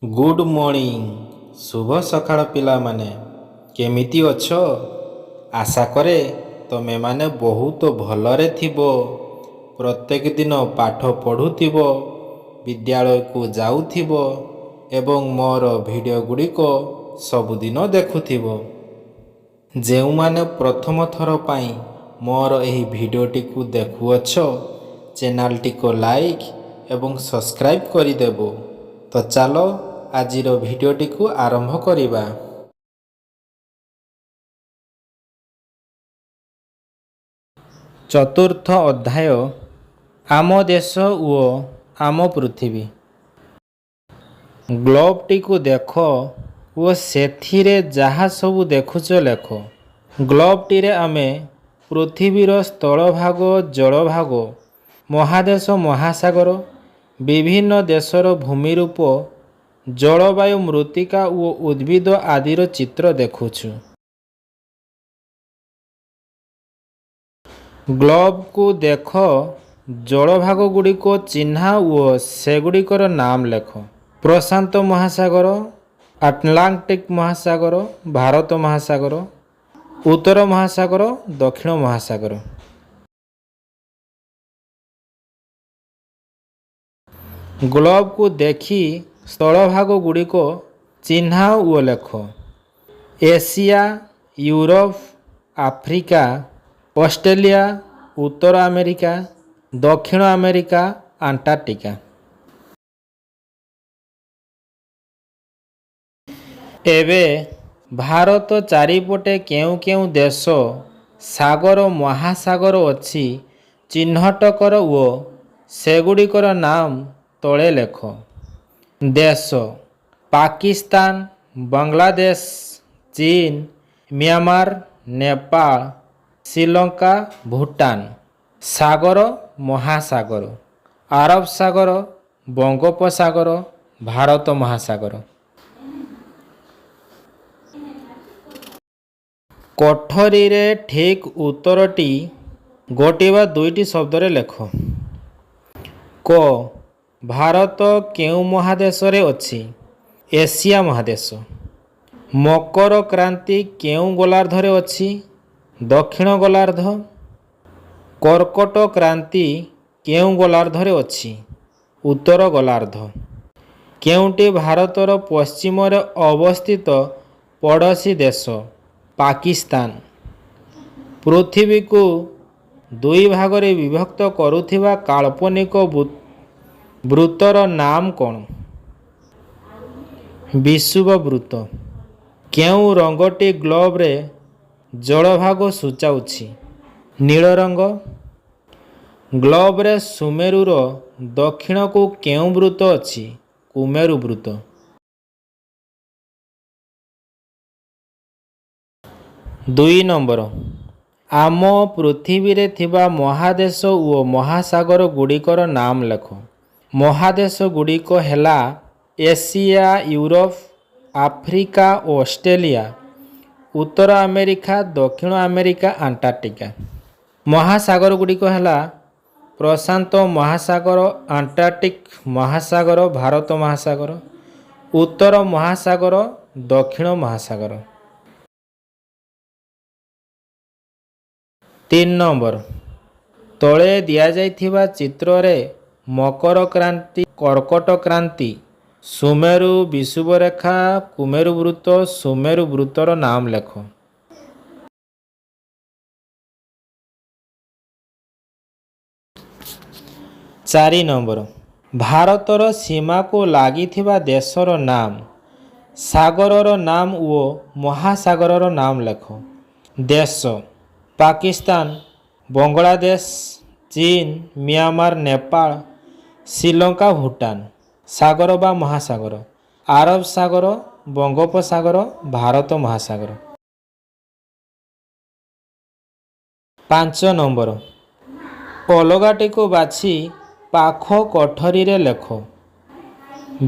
Good morning. ଶୁଭ ସକାଳ ପିଲାମାନେ, କେମିତି ଅଛ? ଆଶା କରେ ତମେମାନେ ବହୁତ ଭଲରେ ଥିବ। ପ୍ରତ୍ୟେକ ଦିନ ପାଠ ପଢ଼ୁଥିବ, ବିଦ୍ୟାଳୟକୁ ଯାଉଥିବ ଏବଂ ମୋର ଭିଡ଼ିଓ ଗୁଡ଼ିକ ସବୁଦିନ ଦେଖୁଥିବ। ଯେଉଁମାନେ ପ୍ରଥମ ଥର ପାଇଁ ମୋର ଏହି ଭିଡ଼ିଓଟିକୁ ଦେଖୁଅଛ, ଚ୍ୟାନେଲଟିକୁ ଲାଇକ୍ ଏବଂ ସବସ୍କ୍ରାଇବ୍ କରିଦେବ। ତ ଚାଲ ଆଜିର ଭିଡ଼ିଓଟିକୁ ଆରମ୍ଭ କରିବା। ଚତୁର୍ଥ ଅଧ୍ୟାୟ, ଆମ ଦେଶ ଓ ଆମ ପୃଥିବୀ। ଗ୍ଲୋବଟିକୁ ଦେଖ ଓ ସେଥିରେ ଯାହା ସବୁ ଦେଖୁଛ ଲେଖ। ଗ୍ଲୋବଟିରେ ଆମେ ପୃଥିବୀର ସ୍ଥଳଭାଗ, ଜଳଭାଗ, ମହାଦେଶ, ମହାସାଗର, ବିଭିନ୍ନ ଦେଶର ଭୂମିରୂପ, ଜଳବାୟୁ, ମୃତ୍ତିକା ଓ ଉଦ୍ଭିଦ ଆଦିର ଚିତ୍ର ଦେଖୁଛୁ। ଗ୍ଲୋବକୁ ଦେଖ, ଜଳଭାଗ ଗୁଡ଼ିକ ଚିହ୍ନା ଓ ସେଗୁଡ଼ିକର ନାମ ଲେଖ। ପ୍ରଶାନ୍ତ ମହାସାଗର, ଆଟଲାଣ୍ଟିକ୍ ମହାସାଗର, ଭାରତ ମହାସାଗର, ଉତ୍ତର ମହାସାଗର, ଦକ୍ଷିଣ ମହାସାଗର। ଗ୍ଲୋବକୁ ଦେଖି ସ୍ଥଳଭାଗ ଗୁଡ଼ିକ ଚିହ୍ନା ଓ ଲେଖ। ଏସିଆ, ୟୁରୋପ, ଆଫ୍ରିକା, ଅଷ୍ଟ୍ରେଲିଆ, ଉତ୍ତର ଆମେରିକା, ଦକ୍ଷିଣ ଆମେରିକା, ଆଣ୍ଟାର୍କଟିକା। ଏବେ ଭାରତ ଚାରିପଟେ କେଉଁ କେଉଁ ଦେଶ, ସାଗର, ମହାସାଗର ଅଛି ଚିହ୍ନଟ କର ଓ ସେଗୁଡ଼ିକର ନାମ ତଳେ ଲେଖ। ଦେଶ: ପାକିସ୍ତାନ, ବାଂଲାଦେଶ, ଚୀନ, ମିଆଁମାର, ନେପାଳ, ଶ୍ରୀଲଙ୍କା, ଭୁଟାନ। ସାଗର, ମହାସାଗର: ଆରବ ସାଗର, ବଙ୍ଗୋପସାଗର, ଭାରତ ମହାସାଗର। କୋଠରୀରେ ଠିକ୍ ଉତ୍ତରଟି ଗୋଟିଏ ବା ଦୁଇଟି ଶବ୍ଦରେ ଲେଖ। କ. ଭାରତ କେଉଁ ମହାଦେଶରେ ଅଛି? ଏସିଆ ମହାଦେଶ। ମକର କ୍ରାନ୍ତି କେଉଁ ଗୋଲାର୍ଦ୍ଧରେ ଅଛି? ଦକ୍ଷିଣ ଗୋଲାର୍ଦ୍ଧ। କର୍କଟ କ୍ରାନ୍ତି କେଉଁ ଗୋଲାର୍ଦ୍ଧରେ ଅଛି? ଉତ୍ତର ଗୋଲାର୍ଦ୍ଧ। କେଉଁଟି ଭାରତର ପଶ୍ଚିମରେ ଅବସ୍ଥିତ ପଡ଼ୋଶୀ ଦେଶ? ପାକିସ୍ତାନ। ପୃଥିବୀକୁ ଦୁଇ ଭାଗରେ ବିଭକ୍ତ କରୁଥିବା କାଳ୍ପନିକ ବୃତ୍ତର ନାମ କ'ଣ? ବିଷୁବବୃତ୍ତ। କେଉଁ ରଙ୍ଗଟି ଗ୍ଲୋବରେ ଜଳଭାଗ ସୂଚାଉଛି? ନୀଳ ରଙ୍ଗ। ଗ୍ଲୋବରେ ସୁମେରୁର ଦକ୍ଷିଣକୁ କେଉଁ ବୃତ୍ତ ଅଛି? କୁମେରୁ ବୃତ୍ତ। ଦୁଇ ନମ୍ବର, ଆମ ପୃଥିବୀରେ ଥିବା ମହାଦେଶ ଓ ମହାସାଗର ଗୁଡ଼ିକର ନାମ ଲେଖ। ମହାଦେଶ ଗୁଡ଼ିକ ହେଲା ଏସିଆ, ୟୁରୋପ, ଆଫ୍ରିକା ଓ ଅଷ୍ଟ୍ରେଲିଆ, ଉତ୍ତର ଆମେରିକା, ଦକ୍ଷିଣ ଆମେରିକା, ଆଣ୍ଟାର୍କଟିକା। ମହାସାଗର ଗୁଡ଼ିକ ହେଲା ପ୍ରଶାନ୍ତ ମହାସାଗର, ଆଣ୍ଟାର୍କଟିକ୍ ମହାସାଗର, ଭାରତ ମହାସାଗର, ଉତ୍ତର ମହାସାଗର, ଦକ୍ଷିଣ ମହାସାଗର। ତିନି ନମ୍ବର, ତଳେ ଦିଆଯାଇଥିବା ଚିତ୍ରରେ ମକର କ୍ରାନ୍ତି, କର୍କଟ କ୍ରାନ୍ତି, ସୁମେରୁ, ବିଷୁବରେଖା, କୁମେରୁ ବୃତ୍ତ, ସୁମେରୁ ବୃତ୍ତର ନାମ ଲେଖ। ଚାରି ନମ୍ବର, ଭାରତର ସୀମାକୁ ଲାଗିଥିବା ଦେଶର ନାମ, ସାଗରର ନାମ ଓ ମହାସାଗରର ନାମ ଲେଖ। ଦେଶ: ପାକିସ୍ତାନ, ବାଂଲାଦେଶ, ଚୀନ, ମିଆଁମାର, ନେପାଳ, ଶ୍ରୀଲଙ୍କା, ଭୁଟାନ। ସାଗର ବା ମହାସାଗର: ଆରବ ସାଗର, ବଙ୍ଗୋପସାଗର, ଭାରତ ମହାସାଗର। 5 ନମ୍ବର, ଅଲଗାଟିକୁ ବାଛି ପାଖ କୋଠରୀରେ ଲେଖ।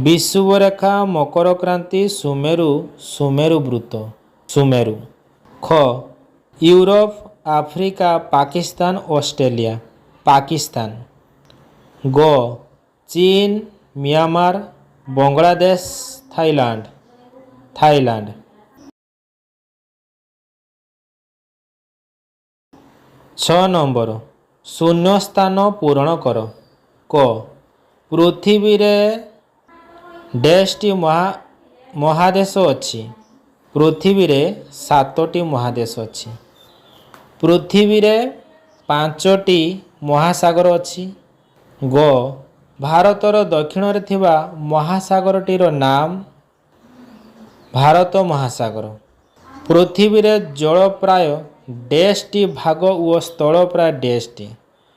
ବିଷୁବରେଖା, ମକର କ୍ରାନ୍ତି, ସୁମେରୁ, ସୁମେରୁ ବୃତ୍ତ, ସୁମେରୁ। ଖ. Europe, Africa, Pakistan, Australia, Pakistan. ଗ. ଚୀନ, Myanmar, Bangladesh, Thailand Thailand. 6 number शून्य स्थान पूरण कर। क पृथ्वी रे डैशटी महादेश अच्छी। पृथ्वी रे 7टी महादेश अच्छी। पृथ्वी रे 5टी महासागर अच्छी। ग भारतर दक्षिण रे थिबा महासागरटीर नाम भारत महासागर। पृथ्वी रे जल प्राय डैशटी भाग और स्थल प्राय डैशटी।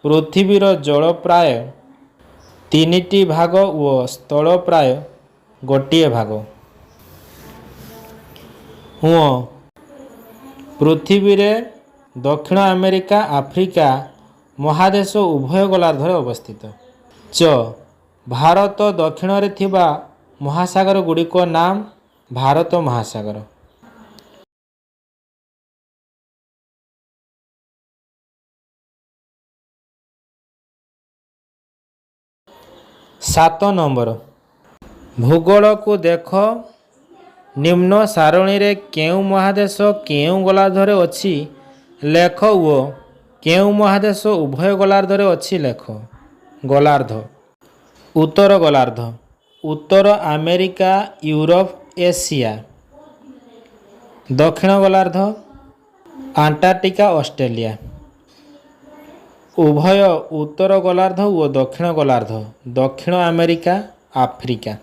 पृथ्वीर जल प्राय 3टी भाग और स्थल प्राय गोटिए भाग। हुँ पृथ्वी रे दक्षिण अमेरिका आफ्रिका महादेश उभय गोलार्धरे अवस्थित। च भारत दक्षिण रे थिबा महासागर गुड़िक नाम भारत महासागर। 7 नंबर भूगोल को देख। निम्न सारणी रे केउ महादेश केउ गोलार्धरे अच्छी लेख ओ केउ महादेश उभय गोलार्धरे अच्छी लेख। गोलार्ध उत्तर गोलार्ध उत्तर अमेरिका यूरोप एशिया। दक्षिण गोलार्ध अंटार्कटिका ऑस्ट्रेलिया। उभय उत्तर गोलार्ध और दक्षिण गोलार्ध दक्षिण अमेरिका आफ्रिका।